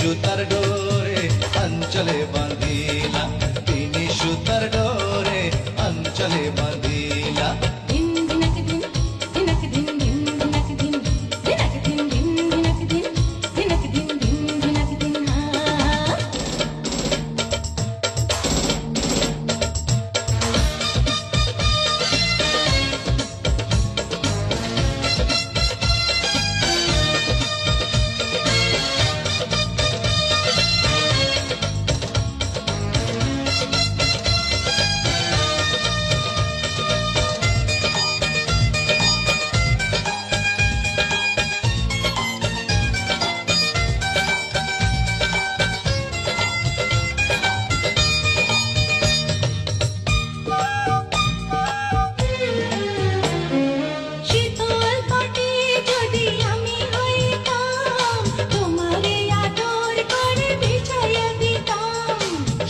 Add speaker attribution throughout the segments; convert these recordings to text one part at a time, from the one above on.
Speaker 1: সুতার ডোরে অঞ্চলে বাঁধিলা, তিনি সুতার ডোরে অঞ্চলে বাঁধিলা।
Speaker 2: দিন দিনক দিন দিনক দিন দিন দিনক দিন দিনক দিন দিন দিনক দিন দিনক দিন দিন দিনক দিন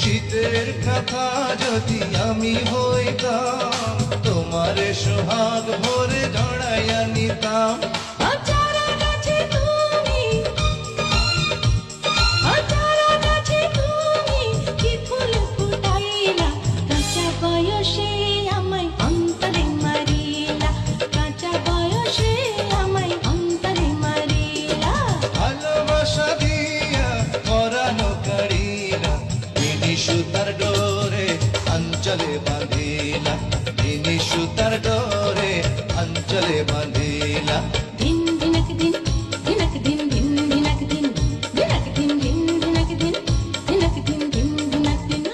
Speaker 1: শীতের কথা যদি আমি হইতাম, তোমারে সোহাগ ভরে জড়াইয়া নিতাম।
Speaker 2: বয়সে আমায় অন্তরে মারিলা, কাঁচা বয়সে আমায় অন্তরে মারিলা।
Speaker 1: ভালোবাসা দিয়া পরানো কাড়িলা, তিনি সুতার ডোরে অঞ্চলে বাঁধিলা, তিনি সুতার ডোরে অঞ্চলে বাঁধিলা।
Speaker 2: দিন দিনক দিন দিনক দিন দিন দিনক দিন দিনক দিন দিন দিনক দিন দিনক দিন দিন দিনক দিন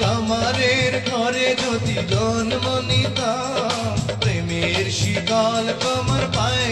Speaker 1: কামারের ঘরে যদি জন্ম নিতাম, প্রেমের শিকল তোমার পায়ে